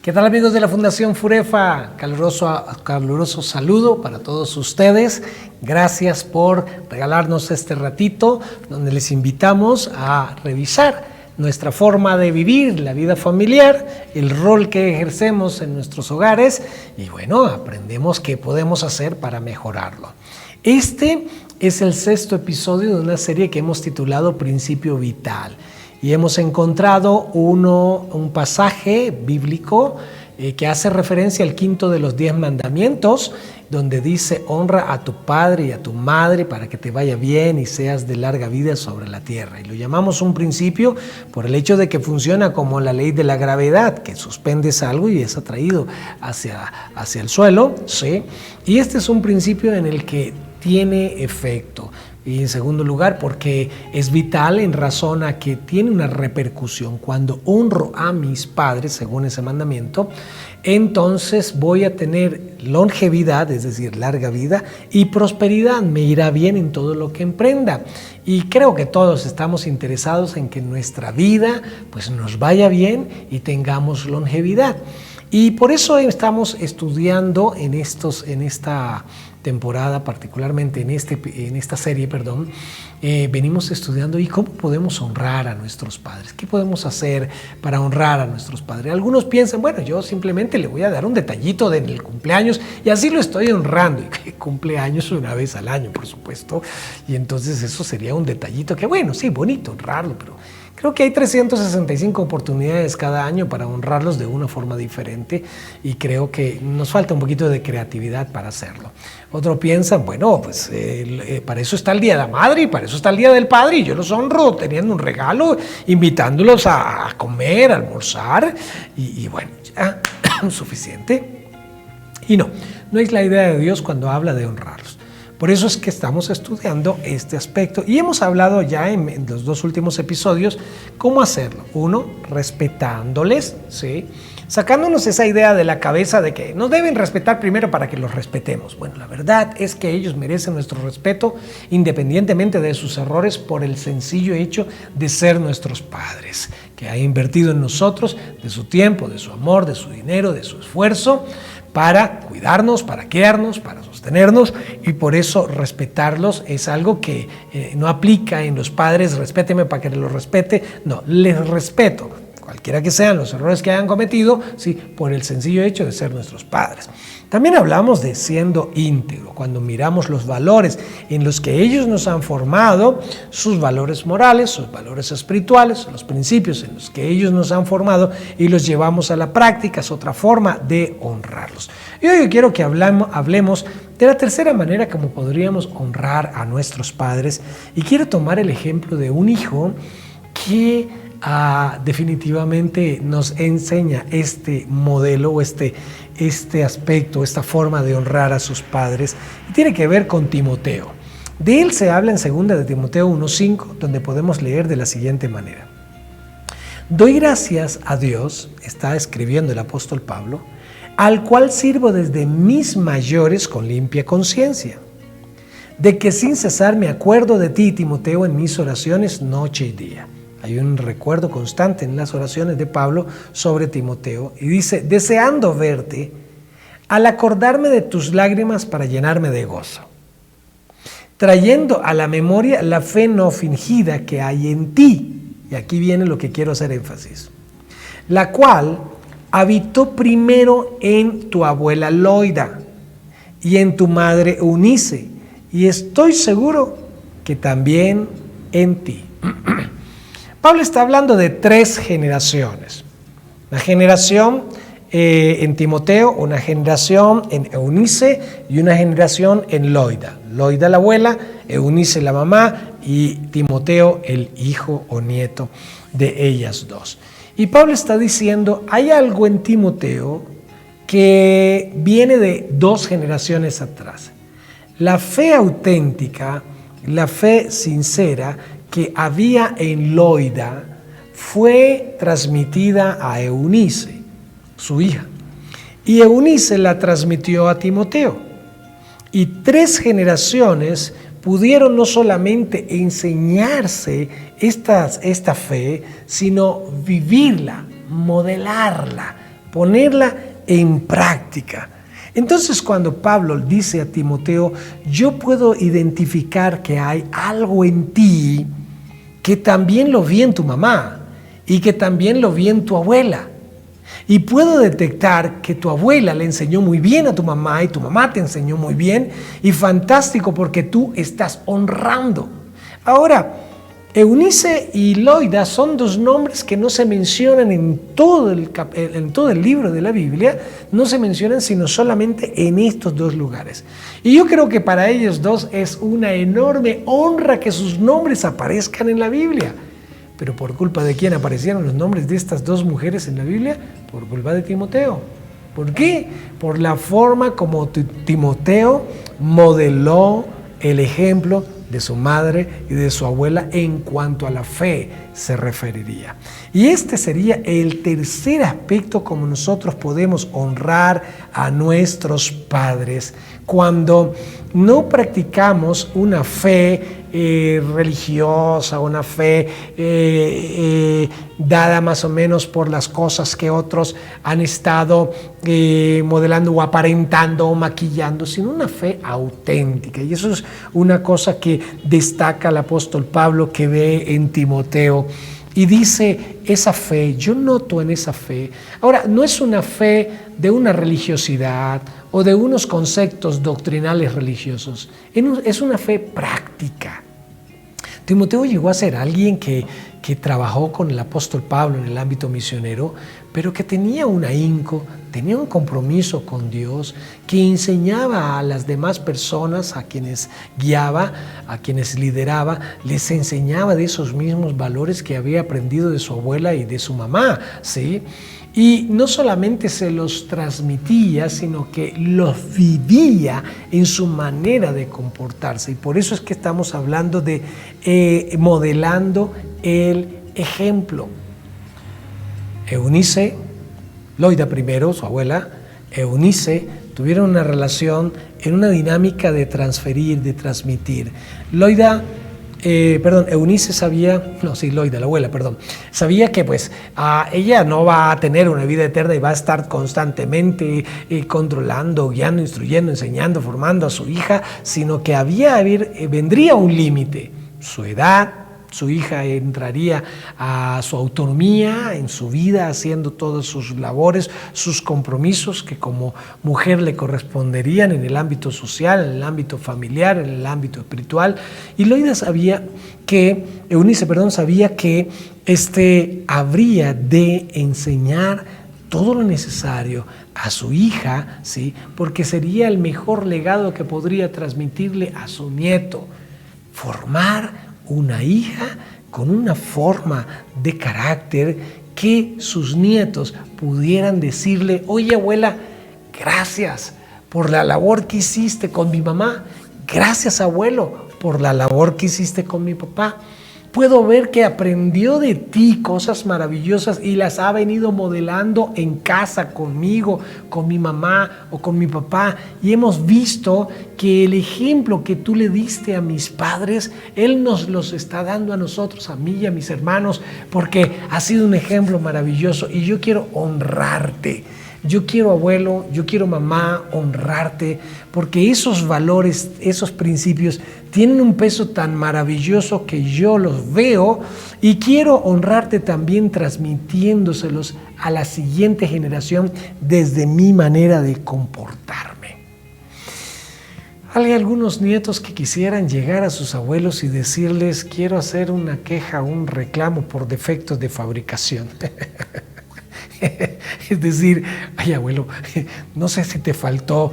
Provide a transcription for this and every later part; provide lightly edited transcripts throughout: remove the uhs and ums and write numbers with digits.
¿Qué tal, amigos de la Fundación Furefa? Caluroso saludo para todos ustedes. Gracias por regalarnos este ratito donde les invitamos a revisar nuestra forma de vivir la vida familiar, el rol que ejercemos en nuestros hogares y bueno, aprendemos qué podemos hacer para mejorarlo. Este es el 6º episodio de una serie que hemos titulado Principio Vital. Y hemos encontrado un pasaje bíblico que hace referencia al 5º de los 10 mandamientos, donde dice: honra a tu padre y a tu madre para que te vaya bien y seas de larga vida sobre la tierra. Y lo llamamos un principio por el hecho de que funciona como la ley de la gravedad, que suspendes algo y es atraído hacia el suelo, ¿sí? Y este es un principio en el que tiene efecto. Y en segundo lugar, porque es vital en razón a que tiene una repercusión. Cuando honro a mis padres, según ese mandamiento, entonces voy a tener longevidad, es decir, larga vida y prosperidad. Me irá bien en todo lo que emprenda. Y creo que todos estamos interesados en que nuestra vida pues, nos vaya bien y tengamos longevidad. Y por eso estamos estudiando en esta temporada, particularmente en esta serie, venimos estudiando y cómo podemos honrar a nuestros padres, qué podemos hacer para honrar a nuestros padres. Algunos piensan, bueno, yo simplemente le voy a dar un detallito en el cumpleaños y así lo estoy honrando. Y que cumpleaños una vez al año, por supuesto, y entonces eso sería un detallito que, bueno, sí, bonito honrarlo, pero creo que hay 365 oportunidades cada año para honrarlos de una forma diferente y creo que nos falta un poquito de creatividad para hacerlo. Otros piensan, bueno, pues para eso está el Día de la Madre y para eso está el Día del Padre y yo los honro teniendo un regalo, invitándolos a comer, a almorzar y bueno, ya suficiente. Y no es la idea de Dios cuando habla de honrarlos. Por eso es que estamos estudiando este aspecto y hemos hablado ya en los 2 últimos episodios cómo hacerlo. 1, respetándoles, ¿sí? Sacándonos esa idea de la cabeza de que nos deben respetar primero para que los respetemos. Bueno, la verdad es que ellos merecen nuestro respeto independientemente de sus errores por el sencillo hecho de ser nuestros padres, que ha invertido en nosotros de su tiempo, de su amor, de su dinero, de su esfuerzo, para cuidarnos, para criarnos, para sostenernos y por eso respetarlos es algo que no aplica en los padres, respéteme para que los respete, no, les respeto, cualquiera que sean los errores que hayan cometido, sí, por el sencillo hecho de ser nuestros padres. También hablamos de siendo íntegro, cuando miramos los valores en los que ellos nos han formado, sus valores morales, sus valores espirituales, los principios en los que ellos nos han formado y los llevamos a la práctica, es otra forma de honrarlos. Y hoy quiero que hablemos de la tercera manera como podríamos honrar a nuestros padres y quiero tomar el ejemplo de un hijo que definitivamente nos enseña este modelo o este aspecto, esta forma de honrar a sus padres y tiene que ver con Timoteo. De él se habla en 2 de Timoteo 1:5, donde podemos leer de la siguiente manera: doy gracias a Dios, está escribiendo el apóstol Pablo, al cual sirvo desde mis mayores con limpia conciencia, de que sin cesar me acuerdo de ti, Timoteo, en mis oraciones noche y día. Hay un recuerdo constante en las oraciones de Pablo sobre Timoteo y dice: deseando verte, al acordarme de tus lágrimas para llenarme de gozo, trayendo a la memoria la fe no fingida que hay en ti. Y aquí viene lo que quiero hacer énfasis: la cual habitó primero en tu abuela Loida y en tu madre Eunice, y estoy seguro que también en ti. Pablo está hablando de 3 generaciones. Una generación en Timoteo, una generación en Eunice y una generación en Loida. Loida la abuela, Eunice la mamá y Timoteo el hijo o nieto de ellas 2. Y Pablo está diciendo, hay algo en Timoteo que viene de 2 generaciones atrás. La fe auténtica, la fe sincera que había en Loida fue transmitida a Eunice, su hija, y Eunice la transmitió a Timoteo. Y 3 generaciones pudieron no solamente enseñarse esta fe, sino vivirla, modelarla, ponerla en práctica. Entonces, cuando Pablo dice a Timoteo, yo puedo identificar que hay algo en ti que también lo vi en tu mamá y que también lo vi en tu abuela. Y puedo detectar que tu abuela le enseñó muy bien a tu mamá y tu mamá te enseñó muy bien, y fantástico porque tú estás honrando. Ahora, Eunice y Loida son dos nombres que no se mencionan en todo el libro de la Biblia, no se mencionan sino solamente en estos dos lugares. Y yo creo que para ellos dos es una enorme honra que sus nombres aparezcan en la Biblia. Pero ¿por culpa de quién aparecieron los nombres de estas dos mujeres en la Biblia? Por culpa de Timoteo. ¿Por qué? Por la forma como Timoteo modeló el ejemplo de su madre y de su abuela en cuanto a la fe se referiría. Y este sería el tercer aspecto como nosotros podemos honrar a nuestros padres cuando no practicamos una fe religiosa, una fe dada más o menos por las cosas que otros han estado modelando o aparentando o maquillando, sino una fe auténtica. Y eso es una cosa que destaca el apóstol Pablo, que ve en Timoteo. Y dice, esa fe, yo noto en esa fe. Ahora, no es una fe de una religiosidad o de unos conceptos doctrinales religiosos. Es una fe práctica. Timoteo llegó a ser alguien que trabajó con el apóstol Pablo en el ámbito misionero, pero que tenía un ahínco, tenía un compromiso con Dios, que enseñaba a las demás personas, a quienes guiaba, a quienes lideraba, les enseñaba de esos mismos valores que había aprendido de su abuela y de su mamá, ¿sí? Y no solamente se los transmitía, sino que los vivía en su manera de comportarse. Y por eso es que estamos hablando de modelando el ejemplo. Eunice, Loida primero, su abuela, Eunice, tuvieron una relación en una dinámica de transferir, de transmitir. Eunice sabía, Loida, la abuela, sabía que pues ella no va a tener una vida eterna y va a estar constantemente controlando, guiando, instruyendo, enseñando, formando a su hija, sino que vendría un límite, su edad. Su hija entraría a su autonomía en su vida, haciendo todas sus labores, sus compromisos que como mujer le corresponderían en el ámbito social, en el ámbito familiar, en el ámbito espiritual. Y Eunice sabía que habría de enseñar todo lo necesario a su hija, ¿sí? Porque sería el mejor legado que podría transmitirle a su nieto, formar una hija con una forma de carácter que sus nietos pudieran decirle, oye abuela, gracias por la labor que hiciste con mi mamá, gracias abuelo por la labor que hiciste con mi papá. Puedo ver que aprendió de ti cosas maravillosas y las ha venido modelando en casa conmigo, con mi mamá o con mi papá. Y hemos visto que el ejemplo que tú le diste a mis padres, Él nos los está dando a nosotros, a mí y a mis hermanos, porque ha sido un ejemplo maravilloso y yo quiero honrarte. Yo quiero, abuelo, yo quiero, mamá, honrarte, porque esos valores, esos principios tienen un peso tan maravilloso que yo los veo y quiero honrarte también transmitiéndoselos a la siguiente generación desde mi manera de comportarme. Hay algunos nietos que quisieran llegar a sus abuelos y decirles, quiero hacer una queja, un reclamo por defectos de fabricación. Es decir, ay abuelo, no sé si te faltó,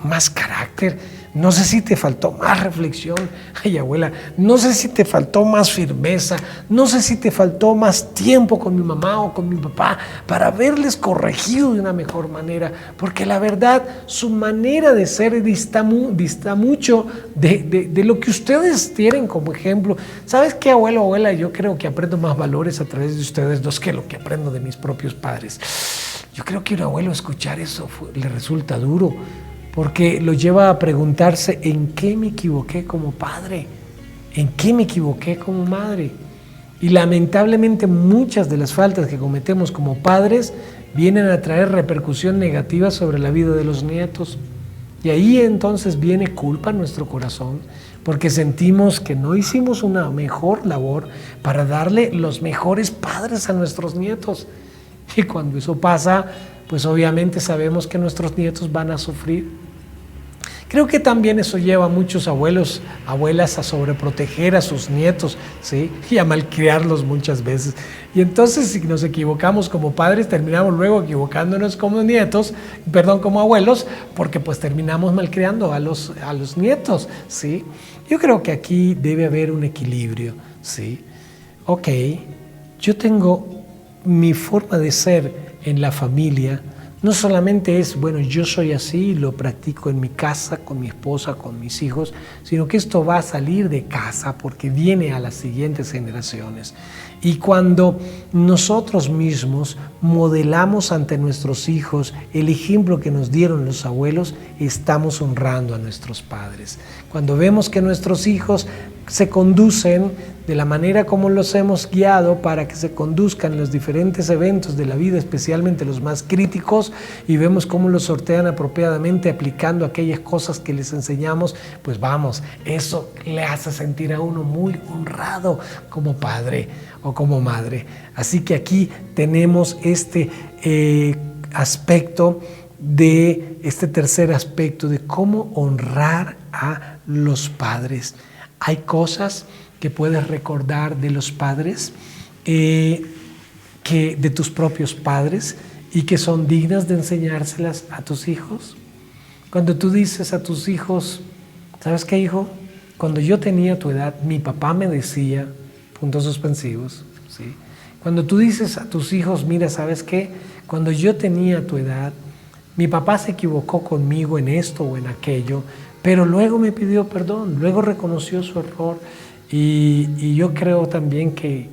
más carácter, no sé si te faltó más reflexión, ay abuela, no sé si te faltó más firmeza, no sé si te faltó más tiempo con mi mamá o con mi papá para haberles corregido de una mejor manera, porque la verdad, su manera de ser dista mucho de lo que ustedes tienen como ejemplo. ¿Sabes qué, abuelo, abuela? Yo creo que aprendo más valores a través de ustedes dos que lo que aprendo de mis propios padres. Yo creo que un abuelo escuchar eso le resulta duro, porque lo lleva a preguntarse ¿en qué me equivoqué como padre? ¿En qué me equivoqué como madre? Y lamentablemente muchas de las faltas que cometemos como padres vienen a traer repercusión negativa sobre la vida de los nietos. Y ahí entonces viene culpa en nuestro corazón, porque sentimos que no hicimos una mejor labor para darle los mejores padres a nuestros nietos. Y cuando eso pasa, pues obviamente sabemos que nuestros nietos van a sufrir. Creo que también eso lleva a muchos abuelos, abuelas a sobreproteger a sus nietos, ¿sí? Y a malcriarlos muchas veces. Y entonces, si nos equivocamos como padres, terminamos luego equivocándonos como nietos, como abuelos, porque pues terminamos malcriando a los nietos, ¿sí? Yo creo que aquí debe haber un equilibrio, ¿sí? Ok, yo tengo mi forma de ser en la familia. No solamente es, bueno, yo soy así, lo practico en mi casa, con mi esposa, con mis hijos, sino que esto va a salir de casa porque viene a las siguientes generaciones. Y cuando nosotros mismos modelamos ante nuestros hijos el ejemplo que nos dieron los abuelos, estamos honrando a nuestros padres. Cuando vemos que nuestros hijos se conducen de la manera como los hemos guiado para que se conduzcan en los diferentes eventos de la vida, especialmente los más críticos, y vemos cómo los sortean apropiadamente aplicando aquellas cosas que les enseñamos, pues vamos, eso le hace sentir a uno muy honrado como padre o como madre. Así que aquí tenemos este aspecto de este tercer aspecto de cómo honrar a los padres. Hay cosas que puedes recordar de los padres, que de tus propios padres, y que son dignas de enseñárselas a tus hijos. Cuando tú dices a tus hijos, ¿sabes qué, hijo? Cuando yo tenía tu edad, mi papá me decía, puntos suspensivos, ¿sí? Cuando tú dices a tus hijos, mira, ¿sabes qué? Cuando yo tenía tu edad, mi papá se equivocó conmigo en esto o en aquello, pero luego me pidió perdón, luego reconoció su error, y yo creo también que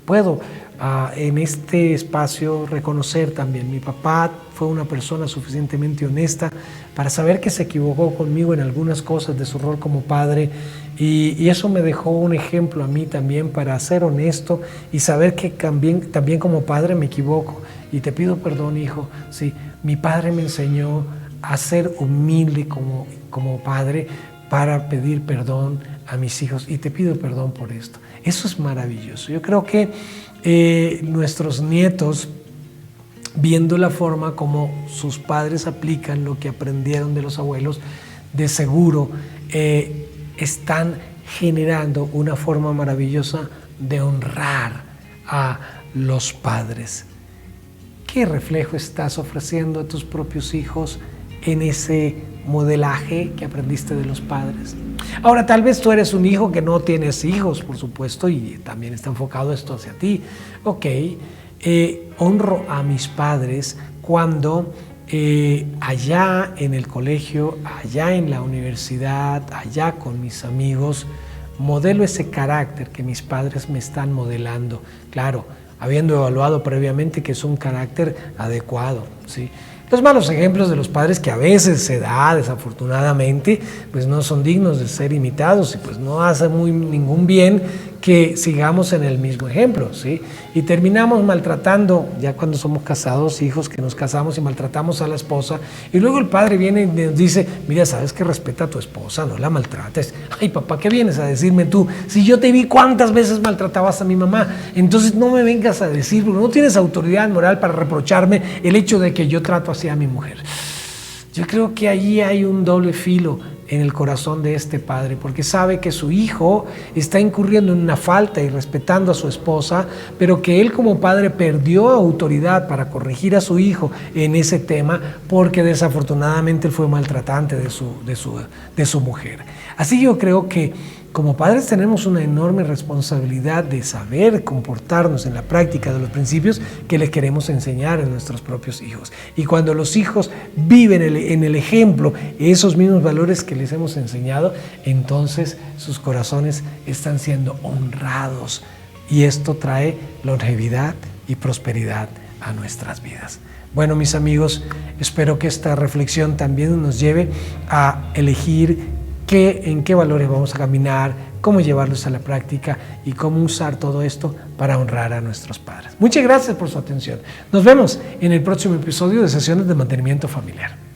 puedo en este espacio reconocer también, mi papá fue una persona suficientemente honesta para saber que se equivocó conmigo en algunas cosas de su rol como padre, y eso me dejó un ejemplo a mí también para ser honesto y saber que también como padre me equivoco, y te pido perdón, hijo. Sí, mi padre me enseñó a ser humilde como padre para pedir perdón a mis hijos, y te pido perdón por esto. Eso es maravilloso. Yo creo que nuestros nietos, viendo la forma como sus padres aplican lo que aprendieron de los abuelos, de seguro están generando una forma maravillosa de honrar a los padres. ¿Qué reflejo estás ofreciendo a tus propios hijos en ese modelaje que aprendiste de los padres? Ahora, tal vez tú eres un hijo que no tienes hijos, por supuesto, y también está enfocado esto hacia ti. Ok, honro a mis padres cuando allá en el colegio, allá en la universidad, allá con mis amigos, modelo ese carácter que mis padres me están modelando. Claro, habiendo evaluado previamente que es un carácter adecuado, ¿sí? Los malos ejemplos de los padres que a veces se da, desafortunadamente, pues no son dignos de ser imitados, y pues no hace ningún bien que sigamos en el mismo ejemplo, ¿sí? Y terminamos maltratando, ya cuando somos casados, hijos que nos casamos y maltratamos a la esposa, y luego el padre viene y nos dice, mira, sabes que respeta a tu esposa, no la maltrates. Ay, papá, ¿qué vienes a decirme tú? Si yo te vi cuántas veces maltratabas a mi mamá, entonces no me vengas a decir, no tienes autoridad moral para reprocharme el hecho de que yo trato así a mi mujer. Yo creo que allí hay un doble filo en el corazón de este padre, porque sabe que su hijo está incurriendo en una falta y respetando a su esposa, pero que él como padre perdió autoridad para corregir a su hijo en ese tema, porque desafortunadamente él fue maltratante de su mujer. Así yo creo que como padres tenemos una enorme responsabilidad de saber comportarnos en la práctica de los principios que les queremos enseñar a nuestros propios hijos. Y cuando los hijos viven en el ejemplo esos mismos valores que les hemos enseñado, entonces sus corazones están siendo honrados, y esto trae longevidad y prosperidad a nuestras vidas. Bueno, mis amigos, espero que esta reflexión también nos lleve a elegir en qué valores vamos a caminar, cómo llevarlos a la práctica y cómo usar todo esto para honrar a nuestros padres. Muchas gracias por su atención. Nos vemos en el próximo episodio de Sesiones de Mantenimiento Familiar.